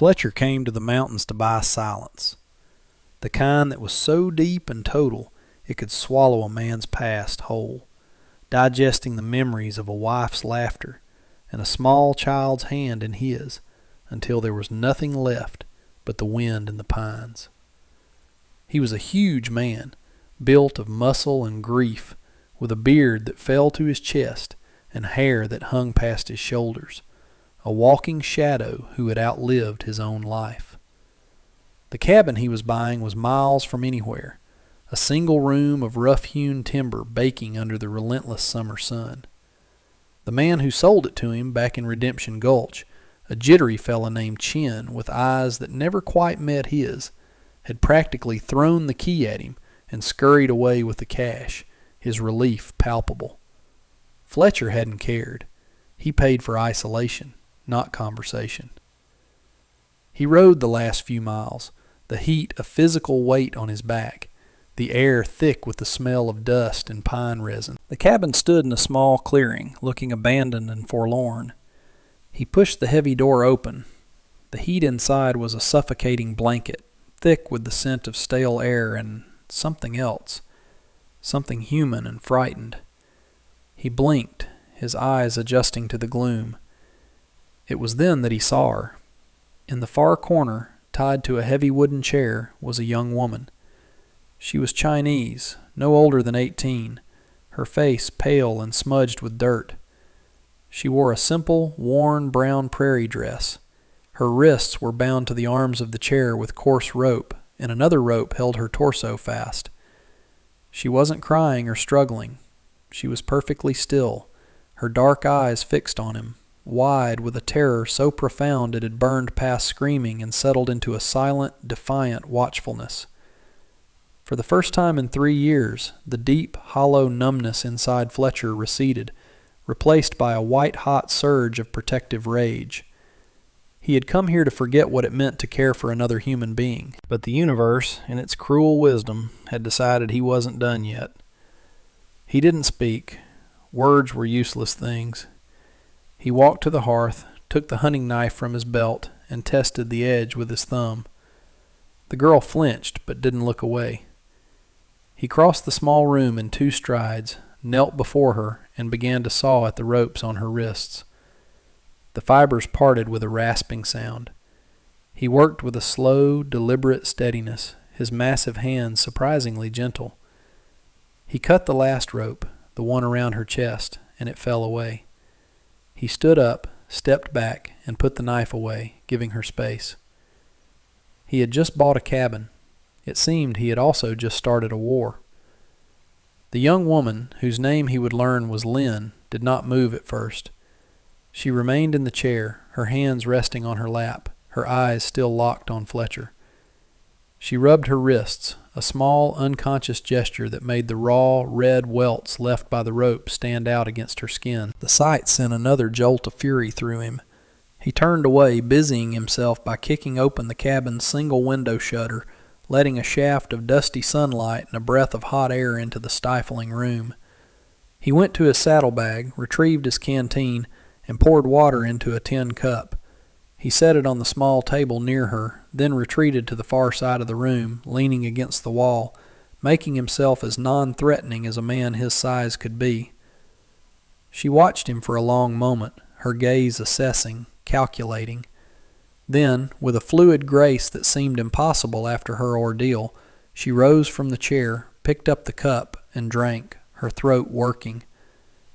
Fletcher came to the mountains to buy silence, the kind that was so deep and total it could swallow a man's past whole, digesting the memories of a wife's laughter and a small child's hand in his until there was nothing left but the wind in the pines. He was a huge man, built of muscle and grief, with a beard that fell to his chest and hair that hung past his shoulders, a walking shadow who had outlived his own life. The cabin he was buying was miles from anywhere, a single room of rough-hewn timber baking under the relentless summer sun. The man who sold it to him back in Redemption Gulch, a jittery fellow named Chin with eyes that never quite met his, had practically thrown the key at him and scurried away with the cash, his relief palpable. Fletcher hadn't cared. He paid for isolation, not conversation. He rode the last few miles, the heat a physical weight on his back, the air thick with the smell of dust and pine resin. The cabin stood in a small clearing, looking abandoned and forlorn. He pushed the heavy door open. The heat inside was a suffocating blanket, thick with the scent of stale air and something else, something human and frightened. He blinked, his eyes adjusting to the gloom. It was then that he saw her. In the far corner, tied to a heavy wooden chair, was a young woman. She was Chinese, no older than 18, her face pale and smudged with dirt. She wore a simple, worn brown prairie dress. Her wrists were bound to the arms of the chair with coarse rope, and another rope held her torso fast. She wasn't crying or struggling. She was perfectly still, her dark eyes fixed on him, wide with a terror so profound it had burned past screaming and settled into a silent, defiant watchfulness. For the first time in 3 years, the deep, hollow numbness inside Fletcher receded, replaced by a white-hot surge of protective rage. He had come here to forget what it meant to care for another human being, but the universe, in its cruel wisdom, had decided he wasn't done yet. He didn't speak. Words were useless things. He walked to the hearth, took the hunting knife from his belt, and tested the edge with his thumb. The girl flinched, but didn't look away. He crossed the small room in 2 strides, knelt before her, and began to saw at the ropes on her wrists. The fibers parted with a rasping sound. He worked with a slow, deliberate steadiness, his massive hands surprisingly gentle. He cut the last rope, the one around her chest, and it fell away. He stood up, stepped back, and put the knife away, giving her space. He had just bought a cabin. It seemed he had also just started a war. The young woman, whose name he would learn was Lynn, did not move at first. She remained in the chair, her hands resting on her lap, her eyes still locked on Fletcher. She rubbed her wrists, a small, unconscious gesture that made the raw, red welts left by the rope stand out against her skin. The sight sent another jolt of fury through him. He turned away, busying himself by kicking open the cabin's single window shutter, letting a shaft of dusty sunlight and a breath of hot air into the stifling room. He went to his saddlebag, retrieved his canteen, and poured water into a tin cup. He set it on the small table near her, then retreated to the far side of the room, leaning against the wall, making himself as non-threatening as a man his size could be. She watched him for a long moment, her gaze assessing, calculating. Then, with a fluid grace that seemed impossible after her ordeal, she rose from the chair, picked up the cup, and drank, her throat working.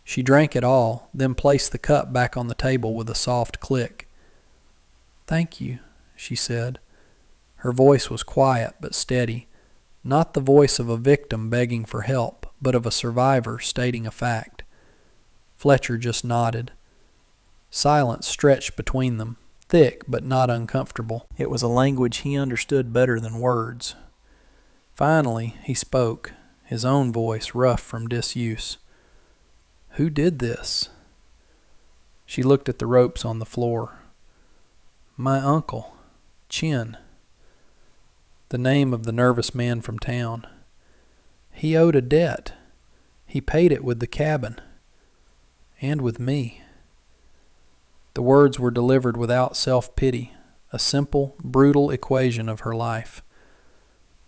She drank it all, then placed the cup back on the table with a soft click. "Thank you," she said. Her voice was quiet but steady, not the voice of a victim begging for help, but of a survivor stating a fact. Fletcher just nodded. Silence stretched between them, thick but not uncomfortable. It was a language he understood better than words. Finally, he spoke, his own voice rough from disuse. "Who did this?" She looked at the ropes on the floor. "My uncle, Chin." The name of the nervous man from town. "He owed a debt. He paid it with the cabin. And with me." The words were delivered without self-pity, a simple, brutal equation of her life.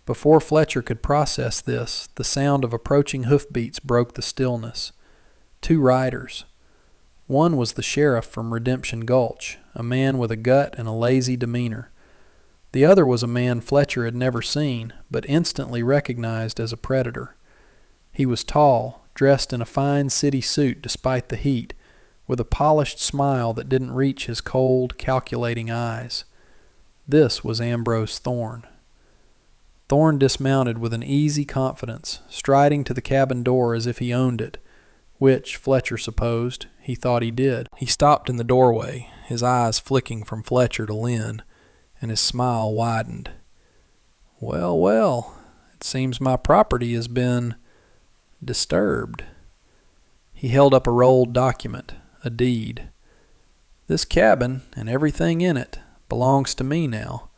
Before Fletcher could process this, the sound of approaching hoofbeats broke the stillness. 2 riders. One was the sheriff from Redemption Gulch, a man with a gut and a lazy demeanor. The other was a man Fletcher had never seen, but instantly recognized as a predator. He was tall, dressed in a fine city suit despite the heat, with a polished smile that didn't reach his cold, calculating eyes. This was Ambrose Thorne. Thorne dismounted with an easy confidence, striding to the cabin door as if he owned it, which, Fletcher supposed, he thought he did. He stopped in the doorway, his eyes flicking from Fletcher to Lynn, and his smile widened. "Well, well, it seems my property has been disturbed." He held up a rolled document, a deed. "This cabin, and everything in it, belongs to me now.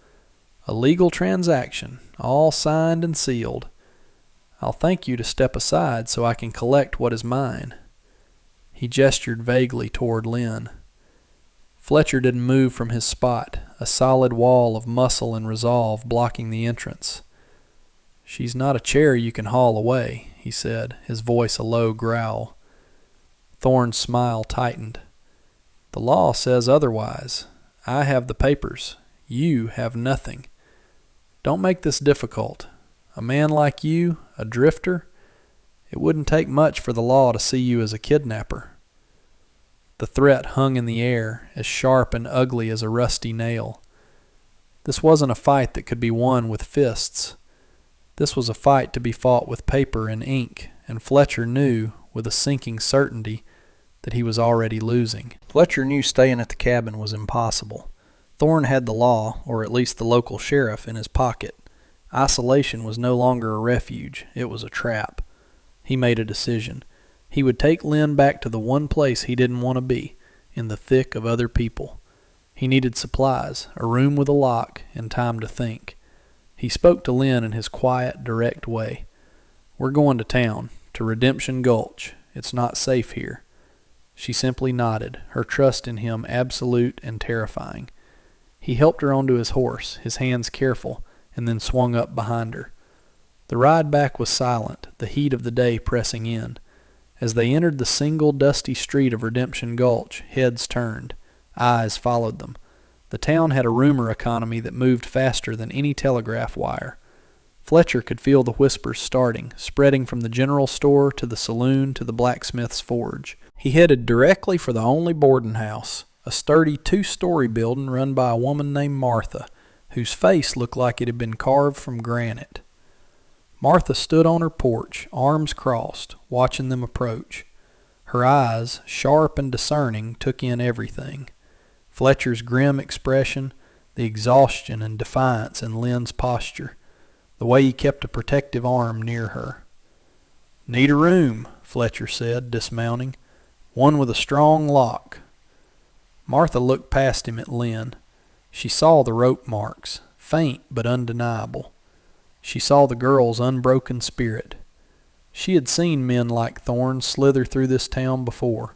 A legal transaction, all signed and sealed. I'll thank you to step aside so I can collect what is mine." He gestured vaguely toward Lynn. Fletcher didn't move from his spot, a solid wall of muscle and resolve blocking the entrance. "She's not a chair you can haul away," he said, his voice a low growl. Thorne's smile tightened. "The law says otherwise. I have the papers. You have nothing. Don't make this difficult. A man like you, a drifter, it wouldn't take much for the law to see you as a kidnapper." The threat hung in the air, as sharp and ugly as a rusty nail. This wasn't a fight that could be won with fists. This was a fight to be fought with paper and ink, and Fletcher knew, with a sinking certainty, that he was already losing. Fletcher knew staying at the cabin was impossible. Thorne had the law, or at least the local sheriff, in his pocket. Isolation was no longer a refuge, it was a trap. He made a decision. He would take Lynn back to the one place he didn't want to be, in the thick of other people. He needed supplies, a room with a lock, and time to think. He spoke to Lynn in his quiet, direct way. "We're going to town, to Redemption Gulch. It's not safe here." She simply nodded, her trust in him absolute and terrifying. He helped her onto his horse, his hands careful, and then swung up behind her. The ride back was silent, the heat of the day pressing in. As they entered the single dusty street of Redemption Gulch, heads turned. Eyes followed them. The town had a rumor economy that moved faster than any telegraph wire. Fletcher could feel the whispers starting, spreading from the general store to the saloon to the blacksmith's forge. He headed directly for the only boarding house, a sturdy 2-story building run by a woman named Martha, whose face looked like it had been carved from granite. Martha stood on her porch, arms crossed, watching them approach. Her eyes, sharp and discerning, took in everything. Fletcher's grim expression, the exhaustion and defiance in Lynn's posture, the way he kept a protective arm near her. "Need a room," Fletcher said, dismounting. "One with a strong lock." Martha looked past him at Lynn. She saw the rope marks, faint but undeniable. She saw the girl's unbroken spirit. She had seen men like Thorne slither through this town before,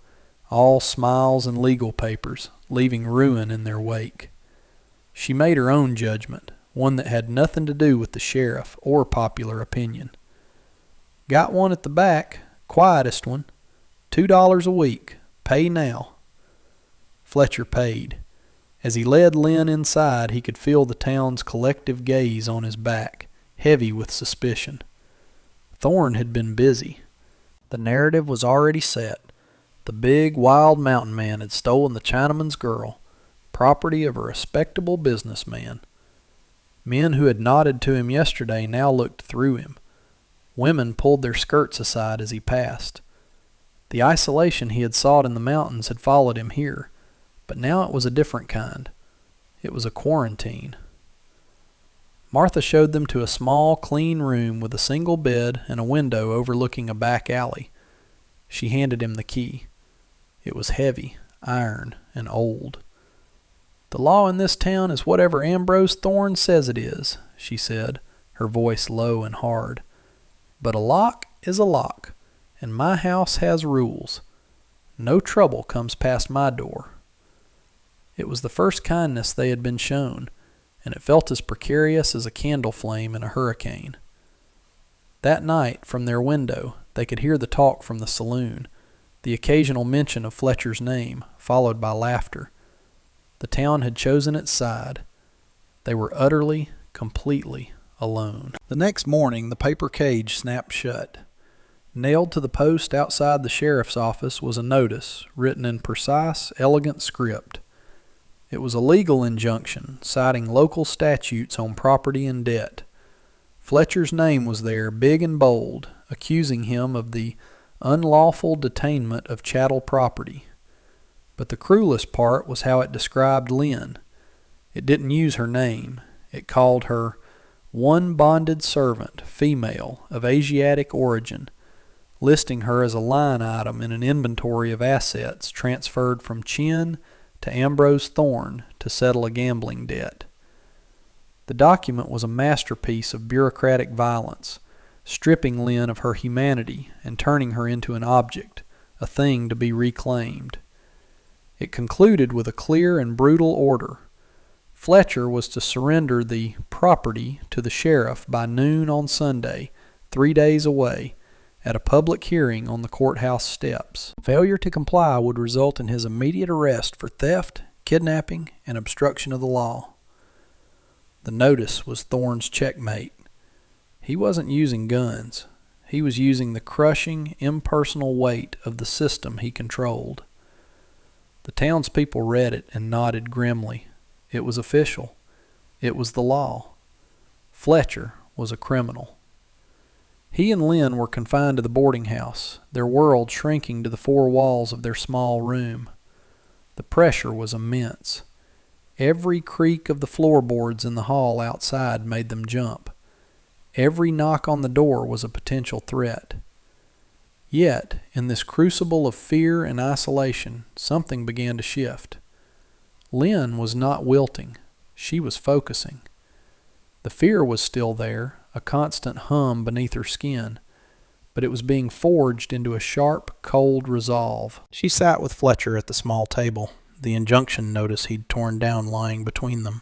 all smiles and legal papers, leaving ruin in their wake. She made her own judgment, one that had nothing to do with the sheriff or popular opinion. "Got one at the back, quietest one. $2 a week. Pay now." Fletcher paid. As he led Lynn inside, he could feel the town's collective gaze on his back, heavy with suspicion. Thorne had been busy. The narrative was already set. The big, wild mountain man had stolen the Chinaman's girl, property of a respectable businessman. Men who had nodded to him yesterday now looked through him. Women pulled their skirts aside as he passed. The isolation he had sought in the mountains had followed him here, but now it was a different kind. It was a quarantine. Martha showed them to a small, clean room with a single bed and a window overlooking a back alley. She handed him the key. It was heavy, iron, and old. "The law in this town is whatever Ambrose Thorne says it is," she said, her voice low and hard. "But a lock is a lock, and my house has rules. No trouble comes past my door." It was the first kindness they had been shown, and it felt as precarious as a candle flame in a hurricane. That night, from their window, they could hear the talk from the saloon, the occasional mention of Fletcher's name, followed by laughter. The town had chosen its side. They were utterly, completely alone. The next morning, the paper cage snapped shut. Nailed to the post outside the sheriff's office was a notice, written in precise, elegant script. It was a legal injunction, citing local statutes on property and debt. Fletcher's name was there, big and bold, accusing him of the unlawful detainment of chattel property. But the cruelest part was how it described Lynn. It didn't use her name. It called her one bonded servant, female, of Asiatic origin, listing her as a line item in an inventory of assets transferred from Chin to Ambrose Thorne to settle a gambling debt. The document was a masterpiece of bureaucratic violence, stripping Lynn of her humanity and turning her into an object, a thing to be reclaimed. It concluded with a clear and brutal order. Fletcher was to surrender the property to the sheriff by noon on Sunday, 3 days away, at a public hearing on the courthouse steps. Failure to comply would result in his immediate arrest for theft, kidnapping, and obstruction of the law. The notice was Thorne's checkmate. He wasn't using guns. He was using the crushing, impersonal weight of the system he controlled. The townspeople read it and nodded grimly. It was official. It was the law. Fletcher was a criminal. He and Lynn were confined to the boarding house, their world shrinking to the four walls of their small room. The pressure was immense. Every creak of the floorboards in the hall outside made them jump. Every knock on the door was a potential threat. Yet, in this crucible of fear and isolation, something began to shift. Lynn was not wilting. She was focusing. The fear was still there, a constant hum beneath her skin, but it was being forged into a sharp, cold resolve. She sat with Fletcher at the small table, the injunction notice he'd torn down lying between them.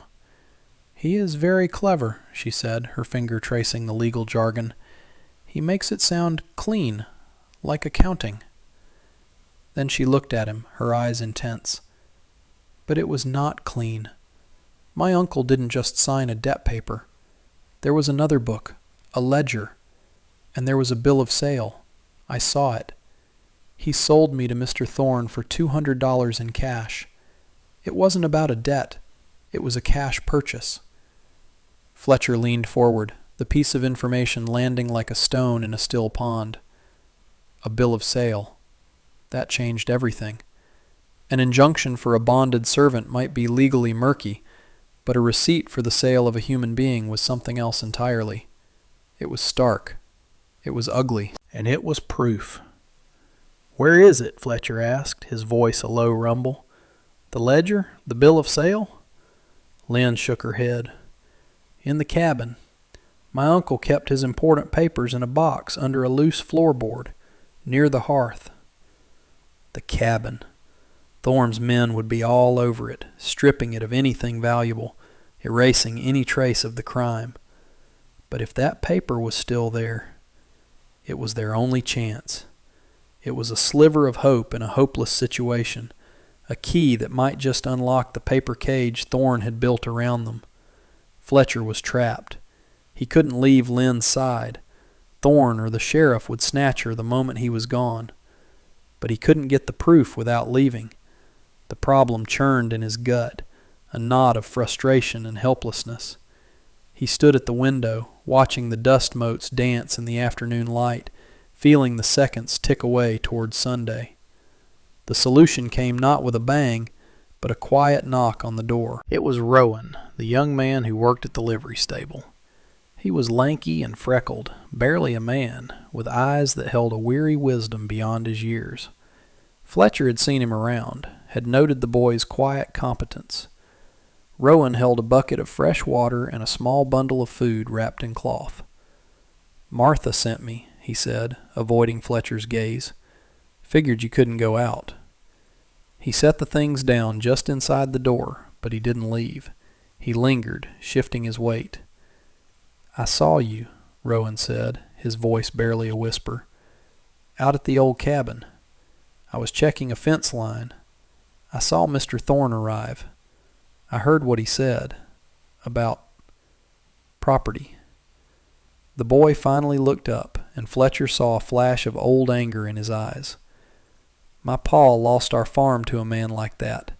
"He is very clever," she said, her finger tracing the legal jargon. "He makes it sound clean, like accounting." Then she looked at him, her eyes intense. "But it was not clean. My uncle didn't just sign a debt paper. There was another book, a ledger, and there was a bill of sale. I saw it. He sold me to Mr. Thorne for $200 in cash. It wasn't about a debt. It was a cash purchase." Fletcher leaned forward, the piece of information landing like a stone in a still pond. A bill of sale. That changed everything. An injunction for a bonded servant might be legally murky, but a receipt for the sale of a human being was something else entirely. It was stark. It was ugly. And it was proof. "Where is it?" Fletcher asked, his voice a low rumble. "The ledger? The bill of sale?" Lynn shook her head. "In the cabin. My uncle kept his important papers in a box under a loose floorboard, near the hearth." The cabin. Thorne's men would be all over it, stripping it of anything valuable, erasing any trace of the crime. But if that paper was still there, it was their only chance. It was a sliver of hope in a hopeless situation, a key that might just unlock the paper cage Thorne had built around them. Fletcher was trapped. He couldn't leave Lynn's side. Thorne or the sheriff would snatch her the moment he was gone. But he couldn't get the proof without leaving. The problem churned in his gut, a knot of frustration and helplessness. He stood at the window, watching the dust motes dance in the afternoon light, feeling the seconds tick away toward Sunday. The solution came not with a bang, but a quiet knock on the door. It was Rowan, the young man who worked at the livery stable. He was lanky and freckled, barely a man, with eyes that held a weary wisdom beyond his years. Fletcher had seen him around, had noted the boy's quiet competence. Rowan held a bucket of fresh water and a small bundle of food wrapped in cloth. "Martha sent me," he said, avoiding Fletcher's gaze. "Figured you couldn't go out." He set the things down just inside the door, but he didn't leave. He lingered, shifting his weight. "I saw you," Rowan said, his voice barely a whisper. "Out at the old cabin. I was checking a fence line. I saw Mr. Thorne arrive. I heard what he said. About property." The boy finally looked up, and Fletcher saw a flash of old anger in his eyes. "My pa lost our farm to a man like that.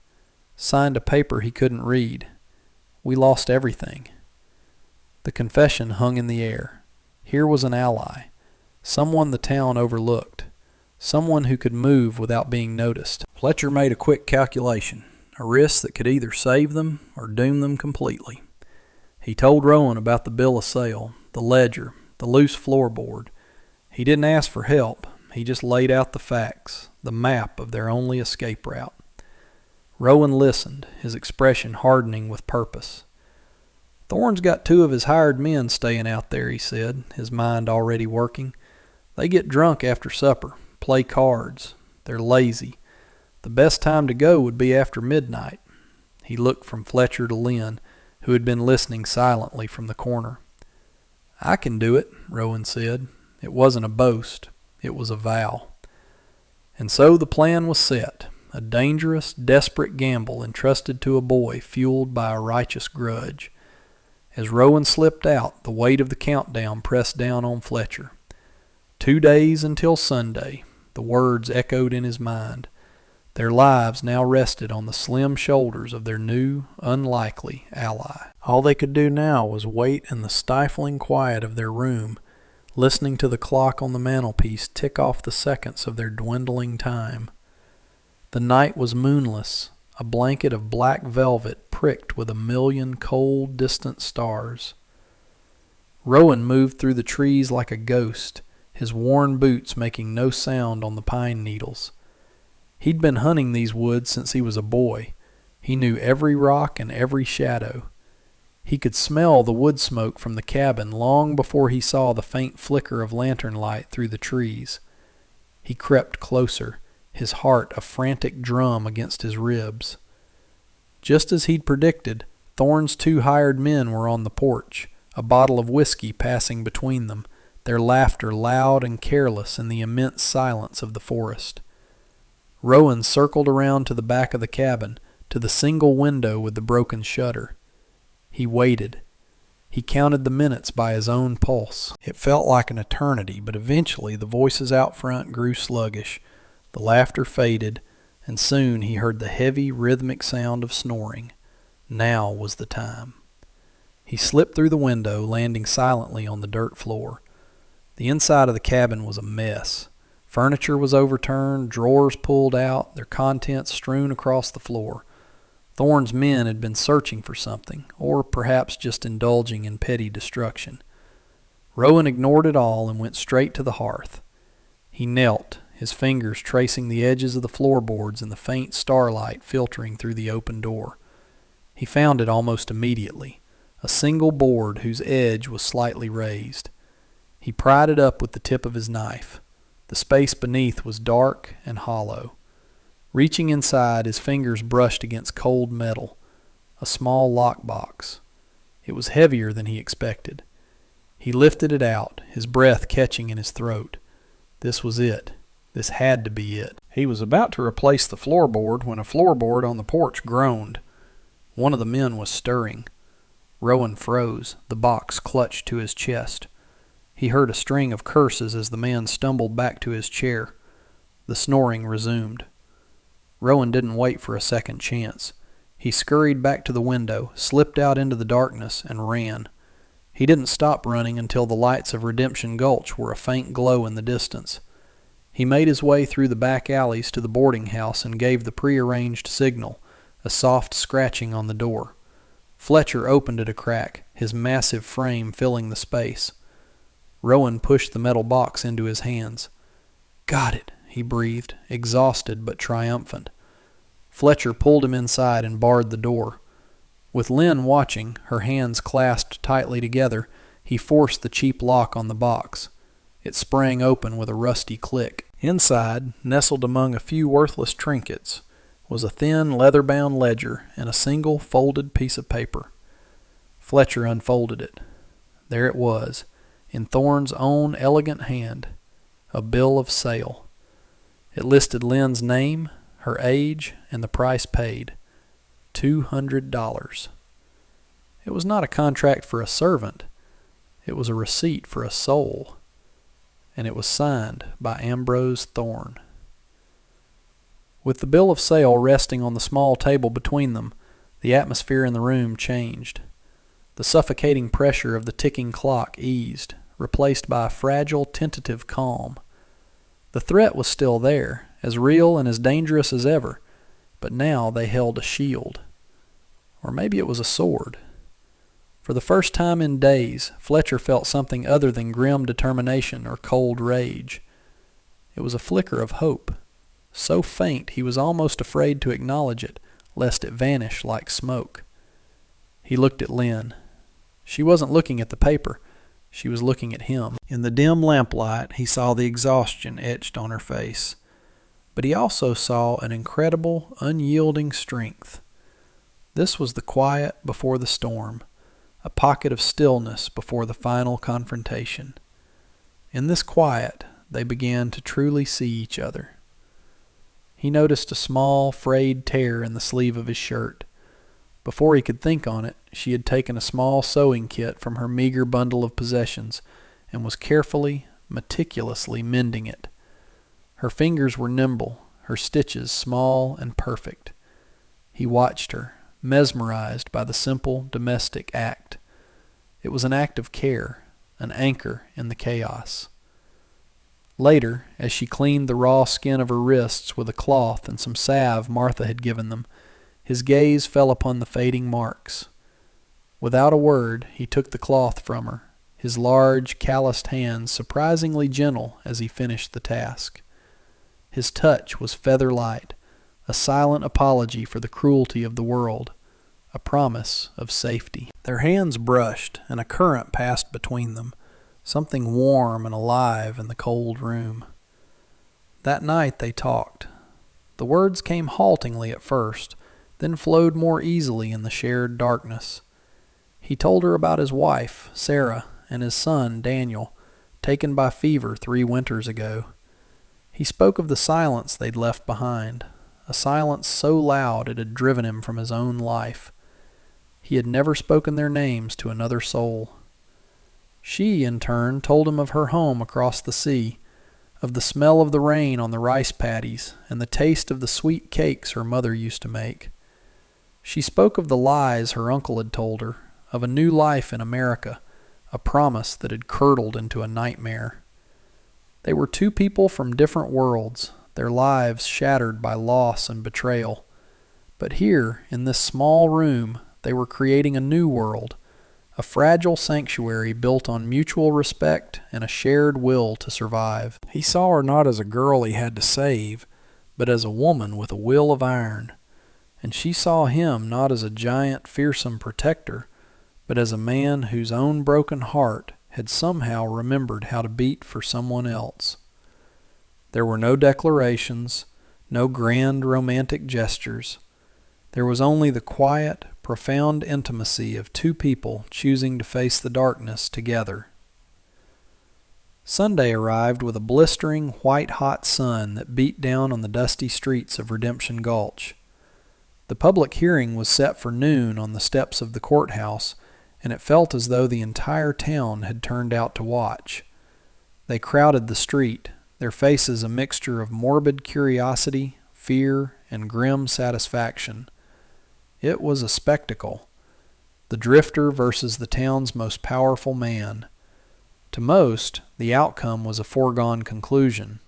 Signed a paper he couldn't read. We lost everything." The confession hung in the air. Here was an ally, someone the town overlooked, someone who could move without being noticed. Fletcher made a quick calculation, a risk that could either save them or doom them completely. He told Rowan about the bill of sale, the ledger, the loose floorboard. He didn't ask for help. He just laid out the facts, the map of their only escape route. Rowan listened, his expression hardening with purpose. "Thorne's got 2 of his hired men staying out there," he said, his mind already working. "They get drunk after supper, play cards. They're lazy. The best time to go would be after midnight." He looked from Fletcher to Lynn, who had been listening silently from the corner. "I can do it," Rowan said. It wasn't a boast. It was a vow. And so the plan was set, a dangerous, desperate gamble entrusted to a boy fueled by a righteous grudge. As Rowan slipped out, the weight of the countdown pressed down on Fletcher. 2 days until Sunday, the words echoed in his mind. Their lives now rested on the slim shoulders of their new, unlikely ally. All they could do now was wait in the stifling quiet of their room, listening to the clock on the mantelpiece tick off the seconds of their dwindling time. The night was moonless, a blanket of black velvet pricked with a million cold, distant stars. Rowan moved through the trees like a ghost, his worn boots making no sound on the pine needles. He'd been hunting these woods since he was a boy. He knew every rock and every shadow. He could smell the wood smoke from the cabin long before he saw the faint flicker of lantern light through the trees. He crept closer, his heart a frantic drum against his ribs. Just as he'd predicted, Thorne's 2 hired men were on the porch, a bottle of whiskey passing between them, their laughter loud and careless in the immense silence of the forest. Rowan circled around to the back of the cabin, to the single window with the broken shutter. He waited. He counted the minutes by his own pulse. It felt like an eternity, but eventually the voices out front grew sluggish, the laughter faded, and soon he heard the heavy, rhythmic sound of snoring. Now was the time. He slipped through the window, landing silently on the dirt floor. The inside of the cabin was a mess. Furniture was overturned, drawers pulled out, their contents strewn across the floor. Thorne's men had been searching for something, or perhaps just indulging in petty destruction. Rowan ignored it all and went straight to the hearth. He knelt, his fingers tracing the edges of the floorboards in the faint starlight filtering through the open door. He found it almost immediately, a single board whose edge was slightly raised. He pried it up with the tip of his knife. The space beneath was dark and hollow. Reaching inside, his fingers brushed against cold metal, a small lockbox. It was heavier than he expected. He lifted it out, his breath catching in his throat. This was it. This had to be it. He was about to replace the floorboard when a floorboard on the porch groaned. One of the men was stirring. Rowan froze, the box clutched to his chest. He heard a string of curses as the man stumbled back to his chair. The snoring resumed. Rowan didn't wait for a second chance. He scurried back to the window, slipped out into the darkness, and ran. He didn't stop running until the lights of Redemption Gulch were a faint glow in the distance. He made his way through the back alleys to the boarding house and gave the prearranged signal, a soft scratching on the door. Fletcher opened it a crack, his massive frame filling the space. Rowan pushed the metal box into his hands. "Got it," he breathed, exhausted but triumphant. Fletcher pulled him inside and barred the door. With Lynn watching, her hands clasped tightly together, he forced the cheap lock on the box. It sprang open with a rusty click. Inside, nestled among a few worthless trinkets, was a thin leather-bound ledger and a single folded piece of paper. Fletcher unfolded it. There it was, in Thorne's own elegant hand, a bill of sale. It listed Lynn's name, her age, and the price paid. $200. It was not a contract for a servant. It was a receipt for a soul. And it was signed by Ambrose Thorne. With the bill of sale resting on the small table between them, the atmosphere in the room changed. The suffocating pressure of the ticking clock eased, replaced by a fragile, tentative calm. The threat was still there, as real and as dangerous as ever, but now they held a shield. Or maybe it was a sword. For the first time in days, Fletcher felt something other than grim determination or cold rage. It was a flicker of hope, so faint he was almost afraid to acknowledge it, lest it vanish like smoke. He looked at Lynn. She wasn't looking at the paper. She was looking at him. In the dim lamplight, he saw the exhaustion etched on her face. But he also saw an incredible, unyielding strength. This was the quiet before the storm, a pocket of stillness before the final confrontation. In this quiet, they began to truly see each other. He noticed a small, frayed tear in the sleeve of his shirt. Before he could think on it, she had taken a small sewing kit from her meager bundle of possessions and was carefully, meticulously mending it. Her fingers were nimble, her stitches small and perfect. He watched her, mesmerized by the simple domestic act. It was an act of care, an anchor in the chaos. Later, as she cleaned the raw skin of her wrists with a cloth and some salve Martha had given them, his gaze fell upon the fading marks. Without a word, he took the cloth from her, his large, calloused hands surprisingly gentle as he finished the task. His touch was feather-light, a silent apology for the cruelty of the world, a promise of safety. Their hands brushed, and a current passed between them, something warm and alive in the cold room. That night they talked. The words came haltingly at first, then flowed more easily in the shared darkness. He told her about his wife, Sarah, and his son, Daniel, taken by fever 3 winters ago. He spoke of the silence they'd left behind, a silence so loud it had driven him from his own life. He had never spoken their names to another soul. She, in turn, told him of her home across the sea, of the smell of the rain on the rice paddies, and the taste of the sweet cakes her mother used to make. She spoke of the lies her uncle had told her, of a new life in America, a promise that had curdled into a nightmare. They were 2 people from different worlds, their lives shattered by loss and betrayal. But here, in this small room, they were creating a new world, a fragile sanctuary built on mutual respect and a shared will to survive. He saw her not as a girl he had to save, but as a woman with a will of iron. And she saw him not as a giant, fearsome protector, but as a man whose own broken heart had somehow remembered how to beat for someone else. There were no declarations, no grand romantic gestures. There was only the quiet, profound intimacy of 2 people choosing to face the darkness together. Sunday arrived with a blistering, white-hot sun that beat down on the dusty streets of Redemption Gulch. The public hearing was set for noon on the steps of the courthouse, and it felt as though the entire town had turned out to watch. They crowded the street, their faces a mixture of morbid curiosity, fear, and grim satisfaction. It was a spectacle. The drifter versus the town's most powerful man. To most, the outcome was a foregone conclusion.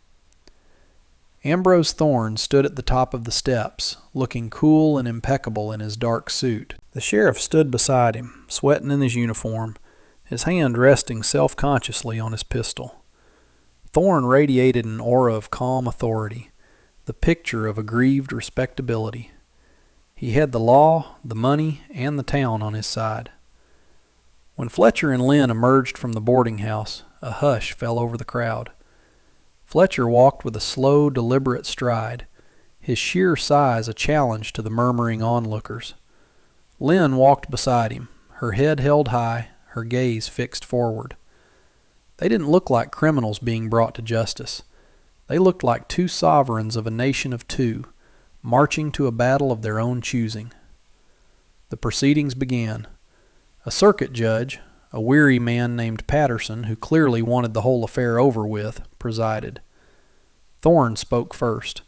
Ambrose Thorne stood at the top of the steps, looking cool and impeccable in his dark suit. The sheriff stood beside him, sweating in his uniform, his hand resting self-consciously on his pistol. Thorne radiated an aura of calm authority, the picture of aggrieved respectability. He had the law, the money, and the town on his side. When Fletcher and Lynn emerged from the boarding house, a hush fell over the crowd. Fletcher walked with a slow, deliberate stride, his sheer size a challenge to the murmuring onlookers. Lynn walked beside him, her head held high, her gaze fixed forward. They didn't look like criminals being brought to justice. They looked like two sovereigns of a nation of two, marching to a battle of their own choosing. The proceedings began. A circuit judge, a weary man named Patterson, who clearly wanted the whole affair over with, presided. Thorne spoke first.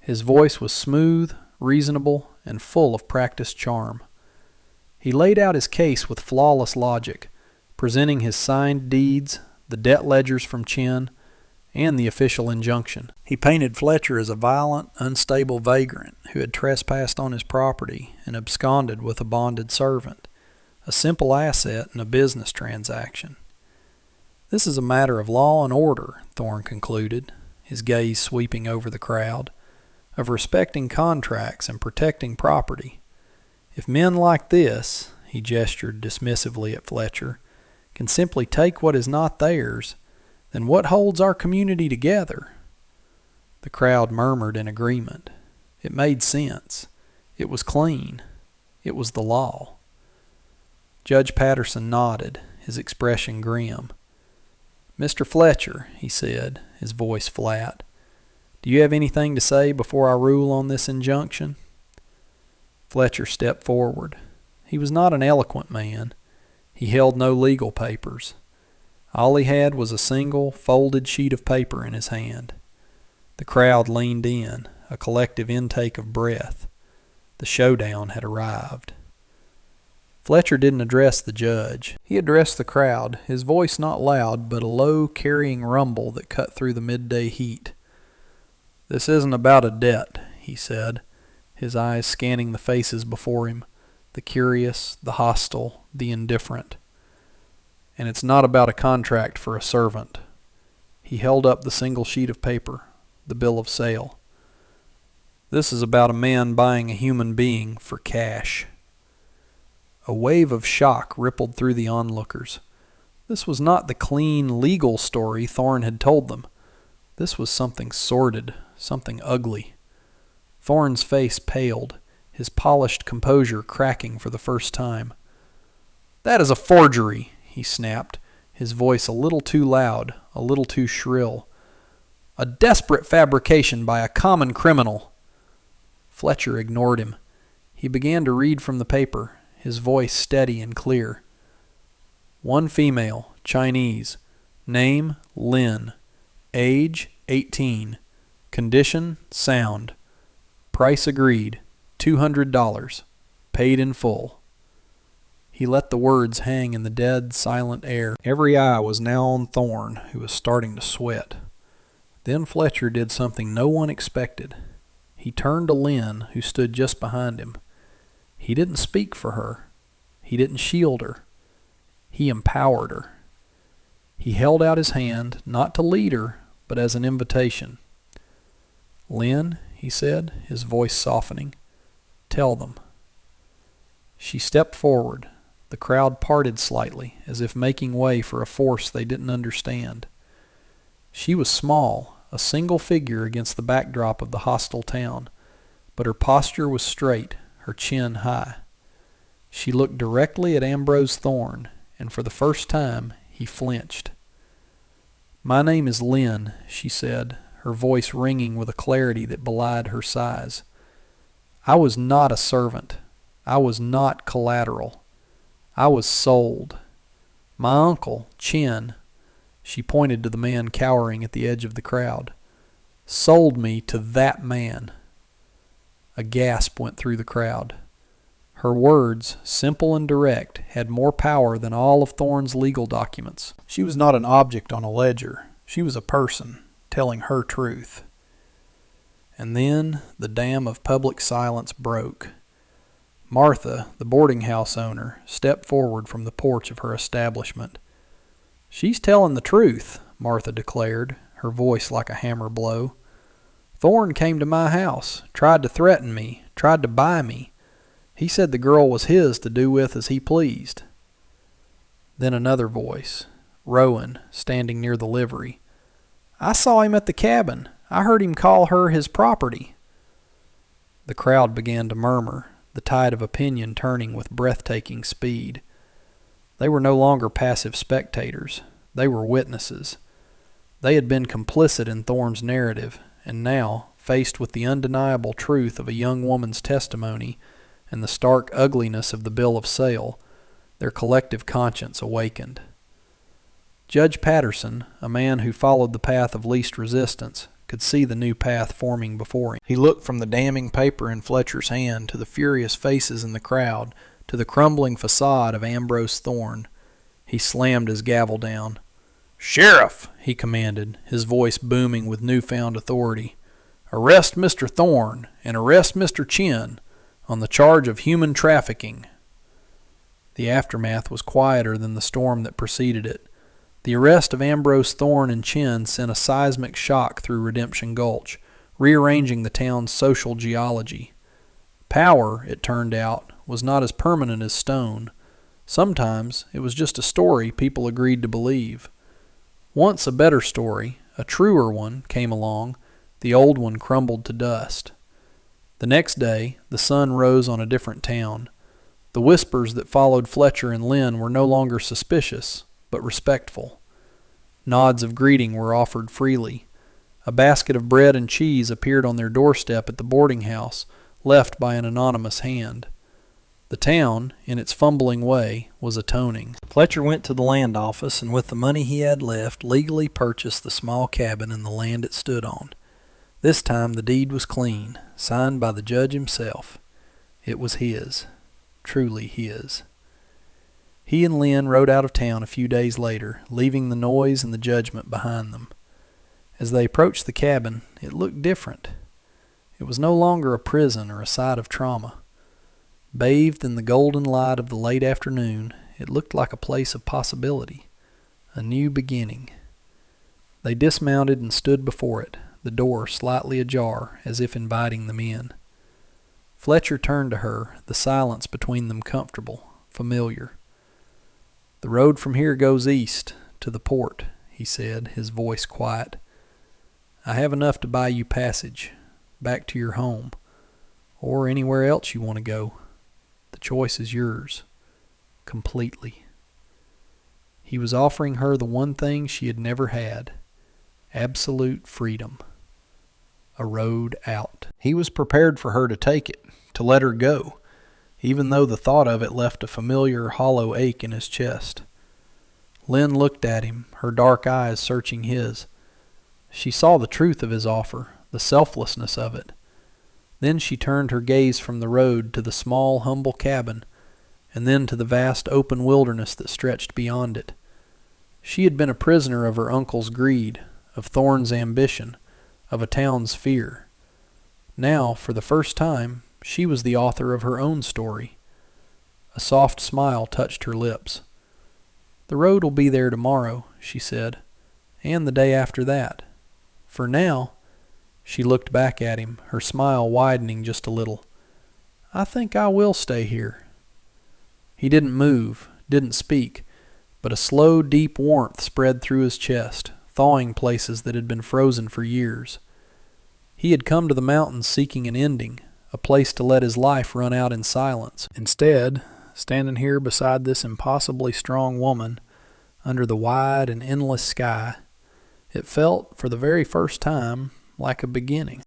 His voice was smooth, reasonable, and full of practiced charm. He laid out his case with flawless logic, presenting his signed deeds, the debt ledgers from Chin, and the official injunction. He painted Fletcher as a violent, unstable vagrant who had trespassed on his property and absconded with a bonded servant, a simple asset in a business transaction. This is a matter of law and order, Thorne concluded, his gaze sweeping over the crowd, of respecting contracts and protecting property. If men like this, he gestured dismissively at Fletcher, can simply take what is not theirs, then what holds our community together? The crowd murmured in agreement. It made sense. It was clean. It was the law. Judge Patterson nodded, his expression grim. "Mr. Fletcher," he said, his voice flat, "do you have anything to say before I rule on this injunction?" Fletcher stepped forward. He was not an eloquent man. He held no legal papers. All he had was a single, folded sheet of paper in his hand. The crowd leaned in, a collective intake of breath. The showdown had arrived. Fletcher didn't address the judge. He addressed the crowd, his voice not loud, but a low, carrying rumble that cut through the midday heat. "This isn't about a debt," he said, his eyes scanning the faces before him, the curious, the hostile, the indifferent. "And it's not about a contract for a servant." He held up the single sheet of paper, the bill of sale. "This is about a man buying a human being for cash." A wave of shock rippled through the onlookers. This was not the clean, legal story Thorne had told them. This was something sordid, something ugly. Thorne's face paled, his polished composure cracking for the first time. "That is a forgery!" he snapped, his voice a little too loud, a little too shrill. "A desperate fabrication by a common criminal." Fletcher ignored him. He began to read from the paper, his voice steady and clear. "One female, Chinese. Name, Lynn. Age, 18. Condition, sound. Price agreed, $200. Paid in full." He let the words hang in the dead, silent air. Every eye was now on Thorne, who was starting to sweat. Then Fletcher did something no one expected. He turned to Lynn, who stood just behind him. He didn't speak for her. He didn't shield her. He empowered her. He held out his hand, not to lead her, but as an invitation. "Lynn," he said, his voice softening, "tell them." She stepped forward. The crowd parted slightly, as if making way for a force they didn't understand. She was small, a single figure against the backdrop of the hostile town, but her posture was straight, her chin high. She looked directly at Ambrose Thorne, and for the first time he flinched. "My name is Lynn," she said, her voice ringing with a clarity that belied her size. "I was not a servant. I was not collateral. I was sold. My uncle, Chin," she pointed to the man cowering at the edge of the crowd, "sold me to that man." A gasp went through the crowd. Her words, simple and direct, had more power than all of Thorne's legal documents. She was not an object on a ledger. She was a person, telling her truth. And then the dam of public silence broke. Martha, the boarding house owner, stepped forward from the porch of her establishment. "She's telling the truth," Martha declared, her voice like a hammer blow. "Thorne came to my house, tried to threaten me, tried to buy me. He said the girl was his to do with as he pleased." Then another voice, Rowan, standing near the livery. "I saw him at the cabin. I heard him call her his property." The crowd began to murmur, the tide of opinion turning with breathtaking speed. They were no longer passive spectators. They were witnesses. They had been complicit in Thorne's narrative, and now, faced with the undeniable truth of a young woman's testimony and the stark ugliness of the bill of sale, their collective conscience awakened. Judge Patterson, a man who followed the path of least resistance, could see the new path forming before him. He looked from the damning paper in Fletcher's hand to the furious faces in the crowd, to the crumbling facade of Ambrose Thorne. He slammed his gavel down. "Sheriff," he commanded, his voice booming with newfound authority, "arrest Mr. Thorne and arrest Mr. Chin on the charge of human trafficking." The aftermath was quieter than the storm that preceded it. The arrest of Ambrose Thorne and Chin sent a seismic shock through Redemption Gulch, rearranging the town's social geology. Power, it turned out, was not as permanent as stone. Sometimes it was just a story people agreed to believe. Once a better story, a truer one, came along, the old one crumbled to dust. The next day, the sun rose on a different town. The whispers that followed Fletcher and Lynn were no longer suspicious, but respectful. Nods of greeting were offered freely. A basket of bread and cheese appeared on their doorstep at the boarding house, left by an anonymous hand. The town, in its fumbling way, was atoning. Fletcher went to the land office and with the money he had left legally purchased the small cabin and the land it stood on. This time the deed was clean, signed by the judge himself. It was his, truly his. He and Lynn rode out of town a few days later, leaving the noise and the judgment behind them. As they approached the cabin, it looked different. It was no longer a prison or a site of trauma. Bathed in the golden light of the late afternoon, it looked like a place of possibility, a new beginning. They dismounted and stood before it, the door slightly ajar, as if inviting them in. Fletcher turned to her, the silence between them comfortable, familiar. "The road from here goes east, to the port," he said, his voice quiet. "I have enough to buy you passage, back to your home, or anywhere else you want to go. The choice is yours, completely." He was offering her the one thing she had never had, absolute freedom, a road out. He was prepared for her to take it, to let her go, even though the thought of it left a familiar hollow ache in his chest. Lynn looked at him, her dark eyes searching his. She saw the truth of his offer, the selflessness of it. Then she turned her gaze from the road to the small, humble cabin, and then to the vast open wilderness that stretched beyond it. She had been a prisoner of her uncle's greed, of Thorne's ambition, of a town's fear. Now, for the first time, she was the author of her own story. A soft smile touched her lips. "The road will be there tomorrow," she said, "and the day after that. For now," she looked back at him, her smile widening just a little, "I think I will stay here." He didn't move, didn't speak, but a slow, deep warmth spread through his chest, thawing places that had been frozen for years. He had come to the mountains seeking an ending, a place to let his life run out in silence. Instead, standing here beside this impossibly strong woman, under the wide and endless sky, it felt, for the very first time, like a beginning.